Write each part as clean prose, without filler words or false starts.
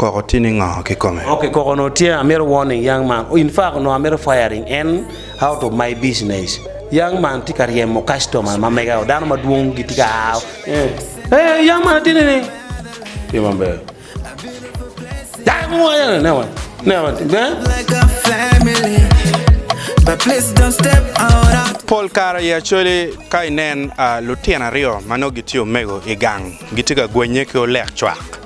kokotini ngo kikome. Okay, kokonotia I'm warning young man. In fact, no, I'm firing and out of my business. Young man tikarie mo customer mamega dano maduong gitika. Hey, young man tini. Remember. Never. Like a family. But please don't step out. Paul Kara ya Acholi kainen Lutiana Rio mano gitio mego igang gitika gwenye ko lek chwak.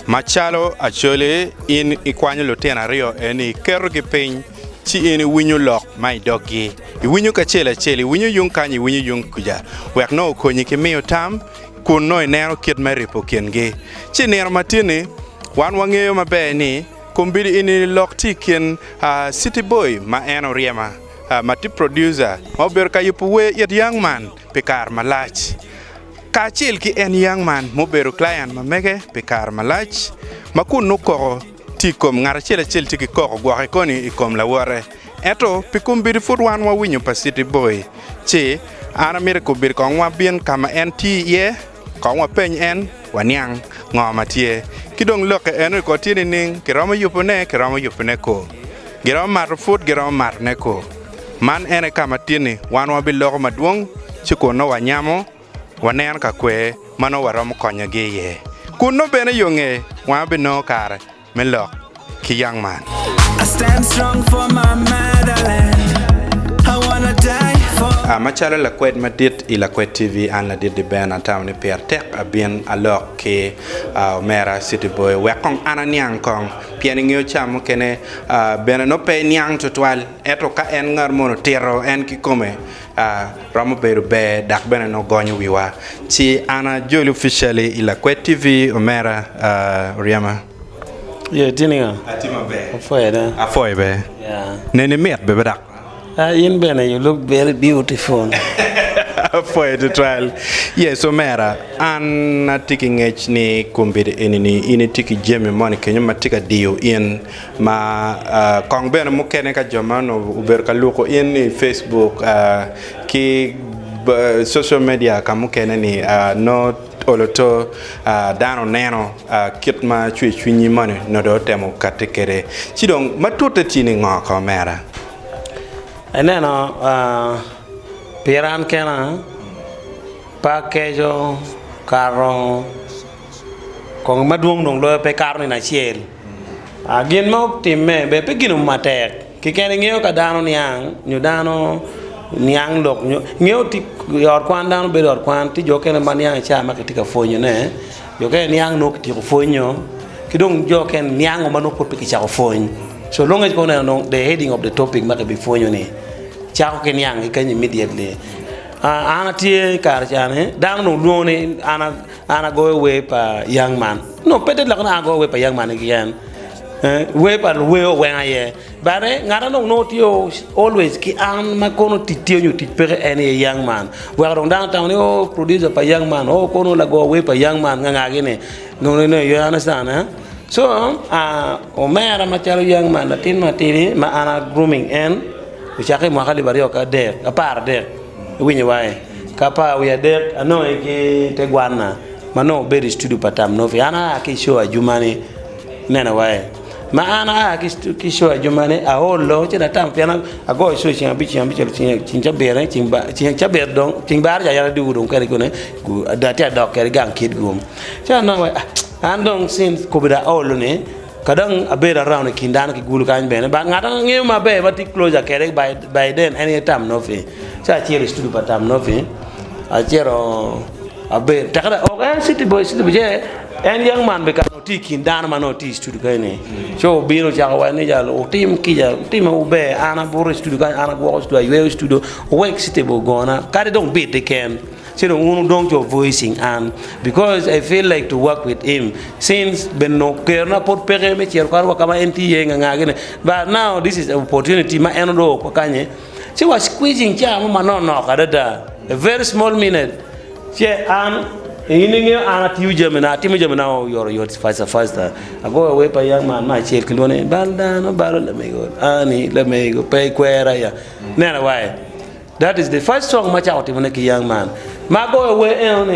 Machalo Acholi in ikwanyo Lutiana Rio eni kero ki piny chi eni winyo lok mai dogi. Iwinyo ka chela cheli winyo yung kanyi winyo yung kuja. Wek no konyi ki miyo tam kun no inero kit meripo kiengi. Chi nero matini wan wangeyo mabe ni kumbidi ini lokti kien City Boy ma eno riema mati producer mober ka yupuwe yet young man pikar malach ka chil ki en young man moberu client ma mege pikar malach makun no ko tikom ngara chela chel tiki ko gwa koni ikom la wore eto pikumbidi fut wan wa winyo pa City Boy chi ana mere ko bir ko wa bien kama enti ye ko wa peny en wanyang ngoma tie kidong loke eno ko tini ning kirama yupune ko girama mar foot girama mar neko man ene kama tini wan wa biloko maduong chiko no wanyamo wanen ka kwe mano warom konya ge ye kuno bene yonge wa bino kare melok ki young man. I stand strong for my motherland. I wanna die for Machala Lakwed madit i Lakwed TV an la dit di ben ataw ni per tek abien alok ke mera City Boy wekong ananiang kong piani ngio chamo kene bena no pe niang tutwal eto ka en ngar mono tero en kikome ramo beru be dak bena no gonyo wiwa chi ana joli officially i Lakwed TV omera Riama. Yeah, tininga. Atima be. Afoy be. Yeah. Nene met be dak. In Bena, you look very beautiful. For the trial. Yes, so Mera, and taking H ni kumbid in tiki Jimmy money, can you matika deal in ma Kong Ben Mukeneka Jamano, Uberka Luko in Facebook, ki social media, Kamukenani, not oloto dano neno kitma chwini money, no do temo katekere. Chidong matuta tini ngoko Mera. And then Piran Kena Pakejo Caro Kong Madung don't lower pe carne na chiel. Again, mo team me be peginum matek. Kicking you cadano niang, Nudano niang look, new tick your quan down bed or quanti, you can a maniang chama tika phone, you know. You can niang look to phone you. Kidong joke and niang or mano put picture of phone. So long as going along the heading of the topic make before you ne chao kenyang he can immediately ana tie karjane dang no lone ana go away pa young man no pete la na go away pa young man again we pa we when aye bare ngara no tio always ki an makono titio you tipere any young man we are down town o producer pa young man o kono la go away pa young man nga gene no you understand So, Omera Machalo young man, Latin Matini, Maana grooming and which I came Mahali Barioka there, a par there, win away. Kapa, we are there, I know Teguana, Mano, Berry Studio Patam, Noviana, Kisho, Jumani, Nanaway. Maana, Kisho, Jumani, a whole lot at a time, piano, I go switching a bitch and Chinchaber, Chinchaberdon, Chimbar, I do, don't carry good, that dog carry gun kid room. So, no, andong since Kobida Olone, Kadang a bed around a Kindan Gulu can be, but not give my bed, but it close a carry by then any time no fee. So I cheer is to do but I'm no fee. I cheer a bed. Taka City Boy City and young man become taking down my notice to the Gane. So Bino Jawanija or Team Kija, Team Obey, Anna Boris to the guy, Anna Walsh to a US studio, Wake City Bogona, carry don't beat they can. So don't your voicing and because I feel like to work with him since Benno Kerna put Pereme Cherkar Kama NT but now this is an opportunity my endo Kokanye. She was squeezing Chama no a very small minute. She and Ana Tujamina, Timujamina, you're faster. I go away by young man, my child Kilone, Bandano, Barrel, let me go, Annie, let me go pay queer. Never why. That is the first song much out even a young man. Ma go away on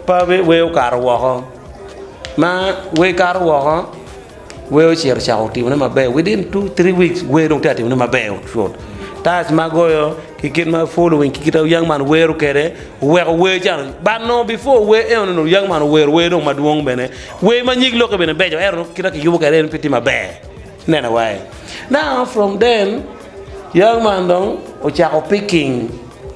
pa we car walk. Ma we car walk. we share chao team na mabe within 2-3 weeks we don't tell team na mabe short tas magoyo kikit ma following kikita young man we kere we jan but no before we no young man we don't maduong bene we manyig loke bene bejo ero kita ki yubo kere piti mabe nena way now from then young man dong o chako picking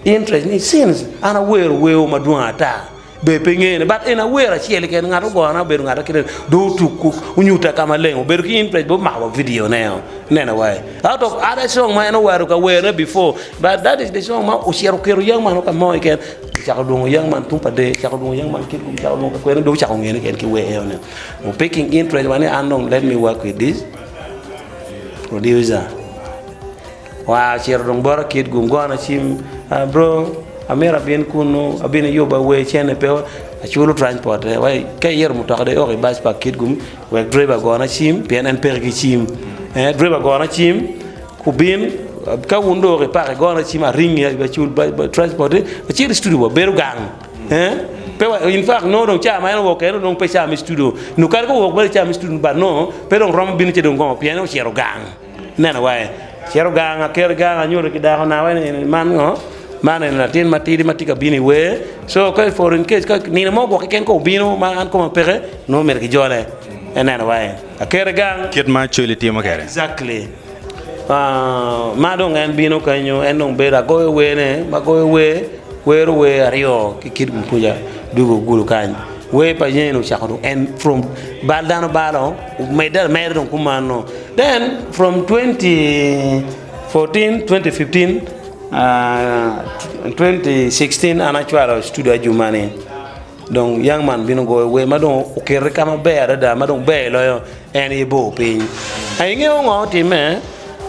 interest ni since ana we maduong ata be pengene but in a way chiel ken ngato gona be ngato kire do tuku unyuta kama lengo be ki interest bo ma video neo nena way out of other song ma no waru ka we before but that is the song ma o shero kero young man ka mo ken chako do young man tumpa de chako do young man kit chako do ka do chako ngene ken ki we ene o picking interest when unknown let me work with this producer wa shero dong bor kit gum gona chim bro amera bien kuno abina yoba we chene pe achulo transport way kay yer mu taxade o bas paket gum we driver gona chim bien en pergi chim driver gona chim ku bin ka wundo re pare gona chim a ring ya chul transport ci studio beru gang pe in fact no don chama en wo ken don pe chama studio no kar ko wo ba chama studio ba no pe don rom bin ci don go bien o chero gang nena way chero gang a ker gang nyoro ki da na way man ngo mana na tin matidi matika bini we so ko for in case ka ni mo bo ken ko bino ma an ko ma pere no mer ki jole enana way akere gang kit ma chuli ti ma kere exactly ma do ngan bino kanyo en non bera go we ne ma go we ro we ario ki kit kuja dugo gulu kan we pa yeno chakado and from baldano balo medal don kumano then from 2014 2015 2016 anachwala studio Jumani donc young man bino go we madon okere kama beara da madon be lo en ibo pin ay ngewo ngoti me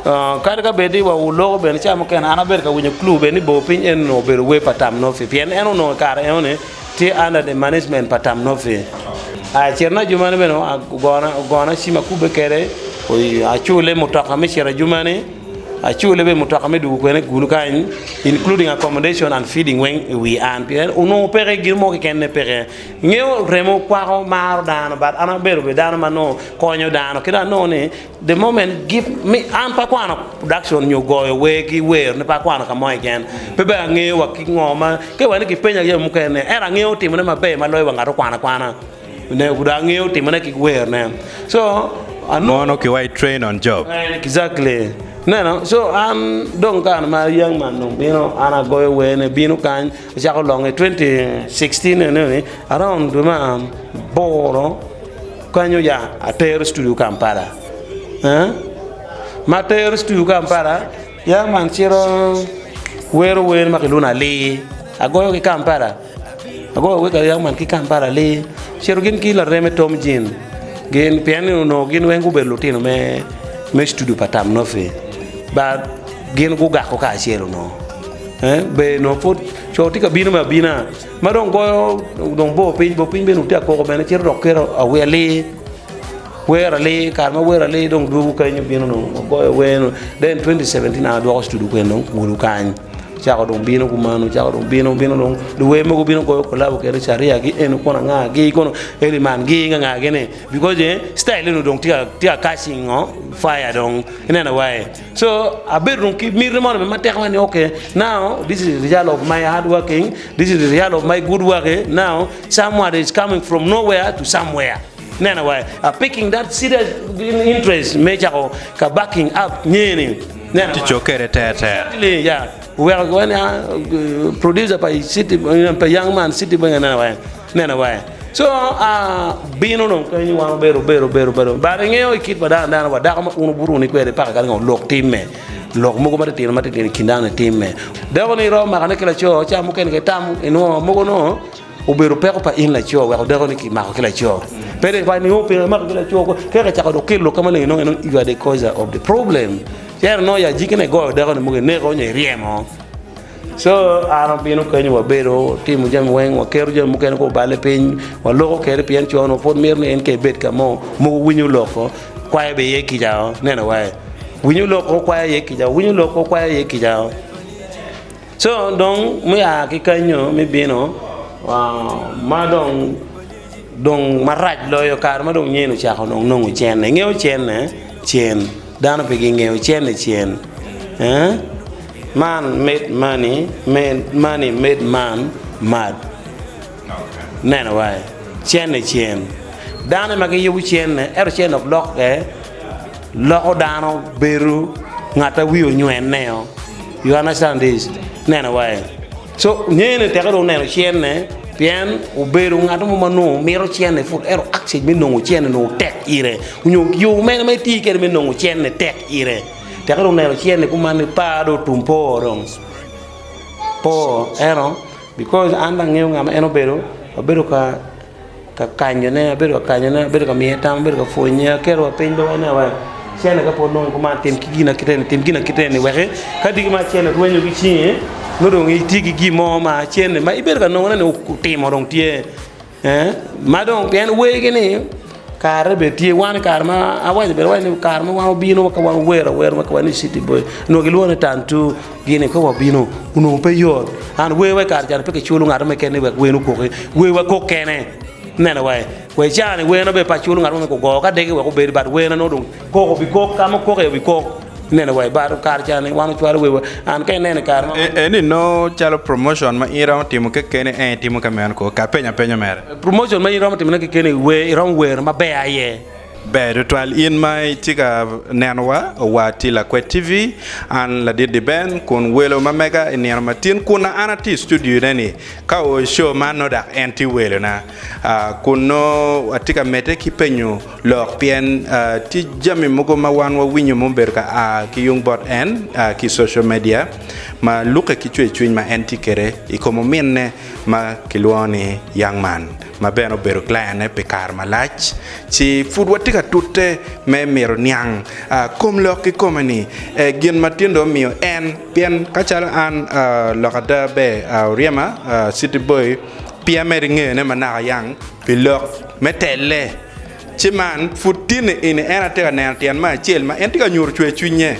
kada bedi wa ulo ben chama ken ana ber ka winyo club ni bo pin en no ber we patam no fi pien en no kare en ti under the management patam no fi a cherna Jumani beno gona sima kube kere o achule mutaka me chera Jumani Achule be mutakame du kwene gulu kan including accommodation and feeding when we and uno pere gilmo ken ne pere ngeo remo kwaro mar dano but ana beru be dano mano konyo dano kida no ne the moment give me an pa kwano production nyo go we ki we ne pa kwano ka mo again be be ngeo wa ki ngoma ke wani ki penya ye mu ken era ngeo timo ne mabe ma loy wa ngaro kwana ne guda ngeo timo ne ki we ne so no ki why train on job exactly no so don't kan ma young man no bino ana go we ne bino kan jako long 2016 ne around ma boro kanyo ya ater studio Kampala mater studio Kampala young man chiro wero we ma kiluna le ago ki Kampala ago we ka young man ki Kampala le chiro gin ki la reme tom jin gen piano no gin wengu belutino me studio patam no fe but gen go ga ko ka chero no be no fot choti ka bino ma bina ma don go don bo pin be no ta ko be na chero dokero a we le kar ma we le don du ka nyu bino no go we no then 2017 a do studio ko no ngulu kan chako don bino kumano chako don bino don do we mo bino ko labo ke sharia gi en ko na nga gi ko eli man gi nga gene because style no don tia catching fire don in a way so a bedroom keep me remember me matek okay now this is the result of my hard working, this is the result of my good work now someone is coming from nowhere to somewhere nena way picking that serious interest me chako ka backing up nyeni nena chokere tete yeah we are going to produce by city by young man city nena way so bino no kanyi wa bero ba ngeo ikit bada ndana wa da ko unu buru ni kwere pa ka ngom lok timme lok mo ko mate tin kindana timme da ko ni ro ma kana kala cho cha mo ken ke tam ino mo ko no o bero pe ko pa in la cho wa da ko ni ki ma ko kala cho pere pa ni o pe ma ko kala cho ko ke ka cha ko kilo kama no you are the cause of the problem yer no ya jikene go da ko ni mo ne ko ni riemo so ara bino kanyo wa bero timu jam wen wa keru jam ken ko bale pin wa loko kere pien chono fon mirne en ke bet ka mo winyu loko kwa be ye ki jao nena wa winyu loko kwa ye ki jao winyu loko kwa ye ki jao so donc mu ya ki kanyo mi bino wa ma don dong maraj lo yo kar ma dong nyeno cha ko nong chen ne ngeo chen ne chen dano pe ngeo chen ne chen man made money made man mad nena wai chen ne chen dano ma ke yu chen ne chen of lock lo dano beru ngata wiyo nyuen neo you understand this nena wai so nyene te ko neno chen ne bien o beru ngata mo manu miro chen ne fut ero access mi no chen no tek ire nyu yo me ti ke mi no chen ne tek ire te ko neno chen ne kuma ne pa do tumpo rong po ero because anda ngeu ngama eno beru ka kanyo ne beru ka mi tam beru ka fonya kero pendo na wa chen ka po no kuma tem kigina kitene waxe kadi ma chen ko nyu gi no dong itigi gi mo ma chen ma iber ka no na no timo dong tie ma dong bien we gini kar be tie wan kar ma awai be wan kar ma wa bino ka wan wer ma ka wan city boy no gi lona tantu gini ko wa bino uno pe yor an we kar jar pe ke chulu ngar me ken we no ko we ko kene nena wai we chane we no be pa chulu ngar me ko go ka de we ko be bat we no dong ko bi ko ka ma ko ke bi ko nena way bar kar chane wanu twar we an kay nena kar ma eni no chalo promotion ma ira timo ke kene timo ka men ko ka penya mere promotion ma ira timo ke kene we ira we ma be aye be ritual in mai tiga nenwa wati Lakwed TV an la de ben kun welo mamega in matin kuna anati studio nani ka o show man no da anti welo na kuno atika mete ki penyo lok pien ti jami mogo ma wan wa winyo momberka ki yung bot en ki social media ma luka ki chwe ma anti kere ikomo minne ma kilwani young man ma beno beru klane pe kar malach ci food watika tutte me mero nyang kom loki komani gin matindo mio en pien kachal an lokada be riema city boy pia meringe ne manaka yang pilok metelle ci man futine ini ena tega ne tian ma chel ma en tiga nyur chwe chunye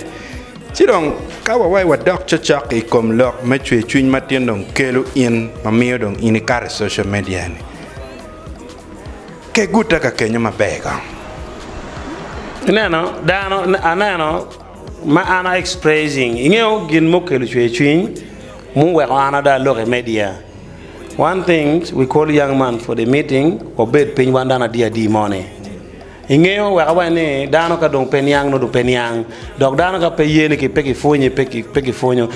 ci dong kawa wai wa dok chachak i kom lok me chwe chuny matindo kelu in ma mio dong ini kar social media ni ke guta ka kenyo mabega neno dano anano ma ana expressing ingeo gin mokelu chwechwin mu we ana da loke media one thing we call young man for the meeting or bed pin one dana dia di money ingeo we kawane dano ka dong penyang no do penyang dog dano ka peyene ki peki fonyo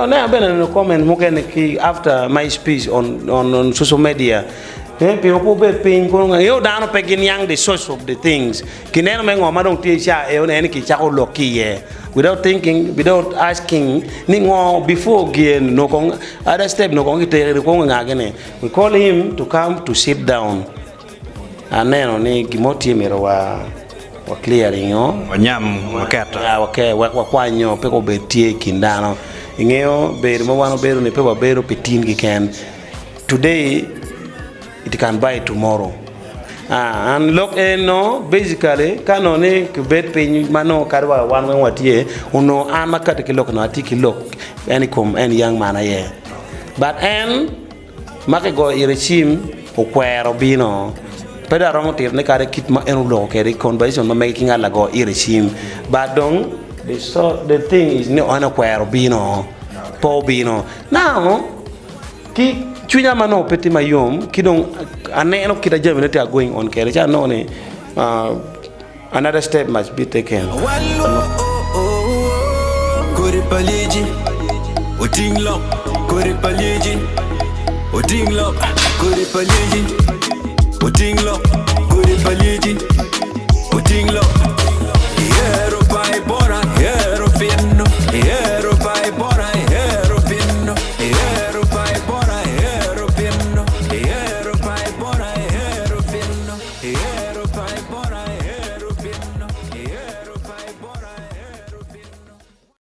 na bena no comment mokene ki after my speech on social media people be paying you down pegin yang the source of the things kineno mengo madong tisha en ki chako loki without thinking without asking ningo before again no kong other step no kong ite ko ngagene we call him to come to sit down aneno ni gimoti mero wa clearing yo wanyam wakata wa kwanyo pe ko betie kindano ingeo beru mo wano beru ne pe wa beru pitin ki ken today it can buy tomorrow and look no basically kanone ke bet pin mano karwa wan wan watie uno amakat ke lok na tiki lok any come any young man aye but make go irechim o kwero bino peda rongo tir ne kare kit ma enu lo ke conversation ma making ala go irechim but don't the thing is no ana kwero bino po bino now ki chunya mano peti mayom kidong aneno kita jamene te going on kere cha no ne another step must be taken kore paliji odinglo kore paliji odinglo kore paliji odinglo kore paliji odinglo